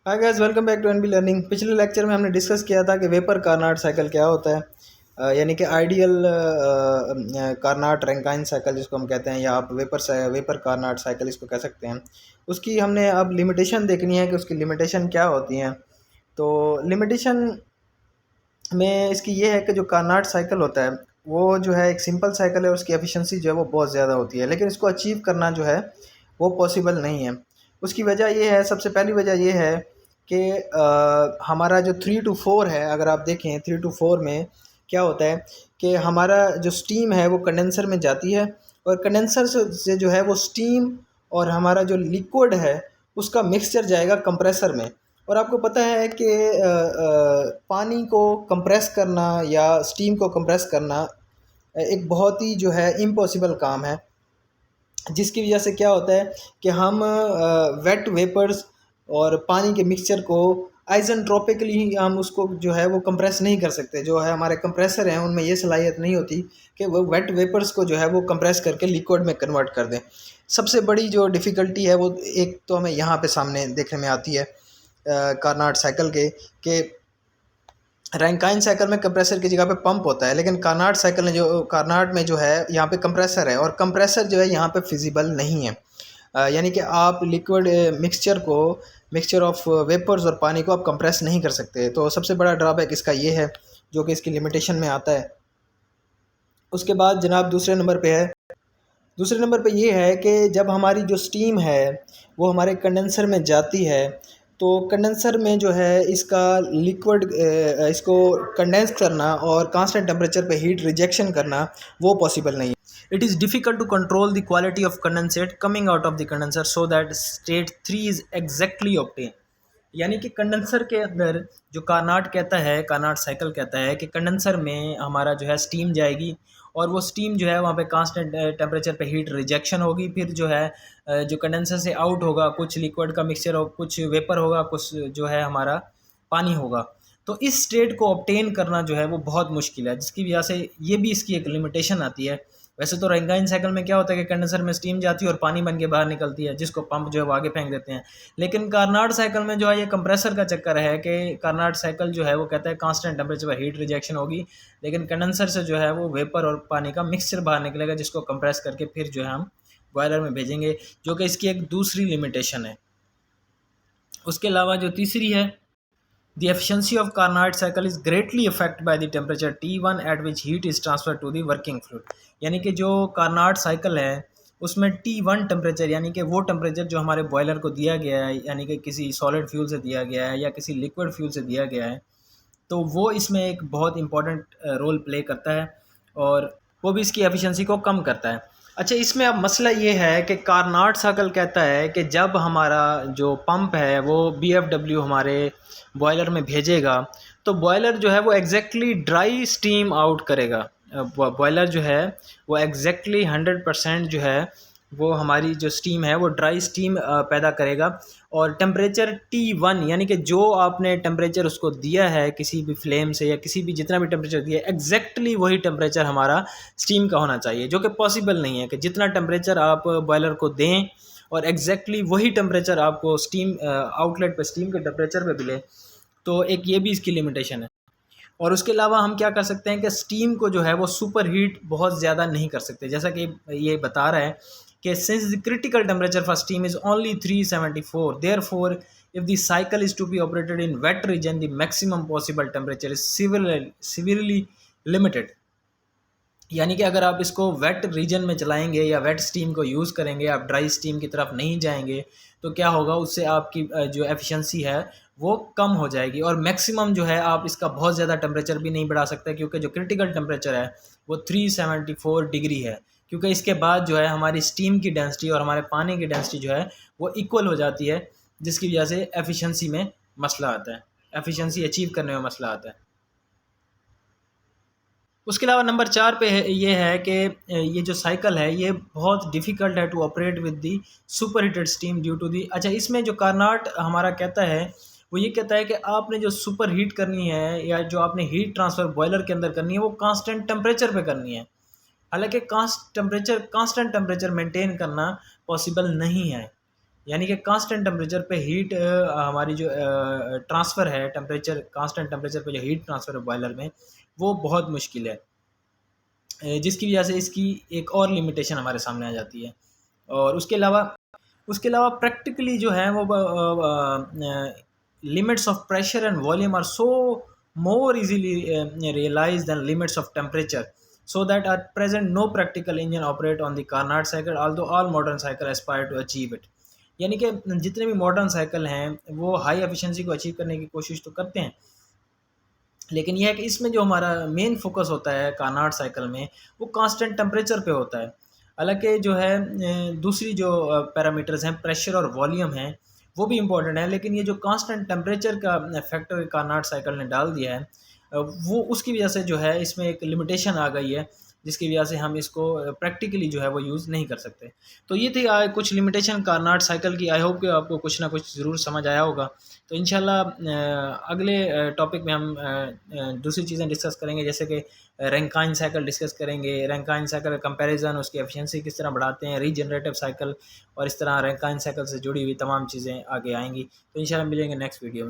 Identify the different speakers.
Speaker 1: Hi guys, welcome back to NB learning. पिछले lecture में हमने डिस्कस किया था कि वेपर कार्नाट साइकिल क्या होता है। यानी कि आइडियल कार्नाट रैंकाइन साइकिल जिसको हम कहते हैं, या आप वेपर कार्नाट साइकिल इसको कह सकते हैं। उसकी हमने अब लिमिटेशन देखनी है कि उसकी लिमिटेशन क्या होती हैं। तो लिमिटेशन में इसकी ये है कि जो कार्नाट साइकिल होता है वो जो है एक सिंपल साइकिल है, उसकी एफिशिएंसी जो है वो बहुत ज़्यादा होती है, लेकिन इसको अचीव करना जो है वो पॉसिबल नहीं है। उसकी वजह ये है, सबसे पहली वजह ये है कि हमारा जो 3 to 4 है, अगर आप देखें 3 to 4 में क्या होता है कि हमारा जो स्टीम है वो कंडेंसर में जाती है, और कंडेंसर से जो है वो स्टीम और हमारा जो लिक्विड है उसका मिक्सचर जाएगा कंप्रेसर में। और आपको पता है कि पानी को कंप्रेस करना या स्टीम को कंप्रेस करना एक बहुत ही जो है इम्पॉसिबल काम है, जिसकी वजह से क्या होता है कि हम वेट वेपर्स और पानी के मिक्सचर को आइसेंट्रोपिकली ही हम उसको जो है वो कंप्रेस नहीं कर सकते। जो है हमारे कंप्रेसर हैं उनमें ये सलाहियत नहीं होती कि वो वेट वेपर्स को जो है वो कंप्रेस करके लिक्विड में कन्वर्ट कर दें। सबसे बड़ी जो डिफ़िकल्टी है वो एक तो हमें यहाँ पे सामने देखने में आती है कार्नाट साइकिल के कि रैंकाइन साइकिल में कंप्रेसर की जगह पे पंप होता है, लेकिन कार्नाट में जो है यहाँ पे कंप्रेसर है, और कंप्रेसर जो है यहाँ पे फिजिबल नहीं है। यानी कि आप लिक्विड मिक्सचर ऑफ वेपर्स और पानी को आप कंप्रेस नहीं कर सकते। तो सबसे बड़ा ड्रॉबैक इसका ये है जो कि इसकी लिमिटेशन में आता है। उसके बाद जनाब दूसरे नंबर पे ये है कि जब हमारी जो स्टीम है वो हमारे कंडेंसर में जाती है, तो कंडेंसर में जो है इसका लिक्विड इसको कंडेंस करना और कांस्टेंट टेम्परेचर पे हीट रिजेक्शन करना वो पॉसिबल नहीं है। It is difficult to control the quality of condensate coming out of the condenser so that state 3 is exactly obtain. यानी कि कंडेंसर के अंदर जो कार्नाट साइकिल कहता है कि कंडेंसर में हमारा जो है स्टीम जाएगी, और वो स्टीम जो है वहाँ पे कांस्टेंट टेम्परेचर पे हीट रिजेक्शन होगी। फिर जो है जो कंडेंसर से आउट होगा, कुछ लिक्विड का मिक्सचर हो, कुछ वेपर होगा, कुछ जो है हमारा पानी होगा। तो इस स्टेट को ऑब्टेन करना जो है वो बहुत मुश्किल है, जिसकी वजह से ये भी इसकी एक लिमिटेशन आती है। वैसे तो रैंकाइन साइकिल में क्या होता है कि कंडेंसर में स्टीम जाती है और पानी बन के बाहर निकलती है, जिसको पंप जो है वो आगे फेंक देते हैं। लेकिन कार्नाट साइकिल में जो है ये कंप्रेसर का चक्कर है कि कार्नाट साइकिल जो है वो कहता है कांस्टेंट टेम्परेचर पर हीट रिजेक्शन होगी, लेकिन कंडेंसर से जो है वो वेपर और पानी का मिक्सचर बाहर निकलेगा, जिसको कंप्रेस करके फिर जो है हम बॉयलर में भेजेंगे, जो कि इसकी एक दूसरी लिमिटेशन है। उसके अलावा जो तीसरी है, the efficiency of Carnot cycle is greatly affected by the temperature T1 at which heat is transferred to the working fluid। यानी कि जो कार्नाट साइकिल है उसमें T1 टेम्परेचर, यानी कि वो टेम्परेचर जो हमारे बॉयलर को दिया गया है, यानी कि किसी सॉलिड फ्यूल से दिया गया है या किसी लिक्विड फ्यूल से दिया गया है, तो वो इसमें एक बहुत इंपॉर्टेंट रोल प्ले करता है, और वो भी इसकी एफिशिएंसी को कम करता है। अच्छा, इसमें अब मसला ये है कि कार्नाट साइकिल कहता है कि जब हमारा जो पंप है वो बीएफडब्ल्यू हमारे बॉयलर में भेजेगा, तो बॉयलर जो है वो एग्जैक्टली ड्राई स्टीम आउट करेगा। बॉयलर जो है वो एग्जैक्टली 100% जो है वो हमारी जो स्टीम है वो ड्राई स्टीम पैदा करेगा। और टेम्परेचर T1, यानी कि जो आपने टेम्परेचर उसको दिया है किसी भी फ्लेम से या किसी भी जितना भी टेम्परेचर दिया है, एग्जैक्टली वही टेम्परेचर हमारा स्टीम का होना चाहिए, जो कि पॉसिबल नहीं है कि जितना टेम्परेचर आप बॉयलर को दें और एग्जैक्टली वही टेम्परेचर आपको स्टीम आउटलेट पे स्टीम के टेम्परेचर पे मिले। तो एक ये भी इसकी लिमिटेशन है। और उसके अलावा हम क्या कर सकते हैं कि स्टीम को जो है वो सुपर हीट बहुत ज़्यादा नहीं कर सकते, जैसा कि ये बता रहा है कि since the critical temperature for steam is only 374, therefore if the cycle is to be operated in wet region the maximum possible temperature is severely limited. यानी कि अगर आप इसको वेट रीजन में चलाएंगे या वेट स्टीम को यूज़ करेंगे, आप ड्राई स्टीम की तरफ नहीं जाएंगे, तो क्या होगा, उससे आपकी जो एफिशिएंसी है वो कम हो जाएगी। और मैक्सिमम जो है आप इसका बहुत ज़्यादा टेम्परेचर भी नहीं बढ़ा सकते, क्योंकि जो क्रिटिकल टेम्परेचर है वो 374 डिग्री है। क्योंकि इसके बाद जो है हमारी स्टीम की डेंसिटी और हमारे पानी की डेंसिटी जो है वो इक्वल हो जाती है, जिसकी वजह से एफिशिएंसी में मसला आता है, एफिशिएंसी अचीव करने में मसला आता है। उसके अलावा नंबर 4 पे ये है कि ये जो साइकिल है ये बहुत डिफ़िकल्ट है to operate with the super heated steam due to the. अच्छा, इसमें जो कार्नाट हमारा कहता है वो ये कहता है कि आपने जो सुपर हीट करनी है या जो आपने हीट ट्रांसफ़र बॉयलर के अंदर करनी है वो कांस्टेंट टेम्परेचर पे करनी है। हालांकि कांस्टेंट टेम्परेचर मेंटेन करना पॉसिबल नहीं है। यानी कि कांस्टेंट टेम्परेचर पे हीट हमारी जो ट्रांसफ़र है टेम्परेचर, कांस्टेंट टेम्परेचर पे जो हीट ट्रांसफ़र है बॉयलर में, वो बहुत मुश्किल है। जिसकी वजह से इसकी एक और लिमिटेशन हमारे सामने आ जाती है। और उसके अलावा प्रैक्टिकली जो है वो limits of pressure and volume are so more easily realized than limits of temperature, so that at present no practical engine operate on the Carnot cycle, although all modern cycle aspire to achieve it। यानी कि जितने भी modern cycle हैं वो high efficiency को achieve करने की कोशिश तो करते हैं, लेकिन यह है कि इसमें जो हमारा मेन फोकस होता है कार्नाट साइकिल में, वो कांस्टेंट टेम्परेचर पे होता है। हालांकि जो है दूसरी जो पैरामीटर्स हैं, प्रेशर और वॉल्यूम हैं, वो भी इम्पोर्टेंट है, लेकिन ये जो कांस्टेंट टेम्परेचर का फैक्टर कार्नाट साइकिल ने डाल दिया है, वो उसकी वजह से जो है इसमें एक लिमिटेशन आ गई है, जिसकी वजह से हम इसको प्रैक्टिकली जो है वो यूज़ नहीं कर सकते। तो ये थी कुछ लिमिटेशन कार्नाट साइकिल की। आई होप कि आपको कुछ ना कुछ ज़रूर समझ आया होगा। तो इंशाल्लाह अगले टॉपिक में हम दूसरी चीज़ें डिस्कस करेंगे, जैसे कि रैंकाइन साइकिल डिस्कस करेंगे, रैंकाइन साइकिल का कंपैरिजन, उसकी एफिशिएंसी किस तरह बढ़ाते हैं, रीजनरेटिव साइकिल, और इस तरह रैंकाइन साइकिल से जुड़ी हुई तमाम चीज़ें आगे आएंगी। तो इंशाल्लाह मिलेंगे नेक्स्ट वीडियो में।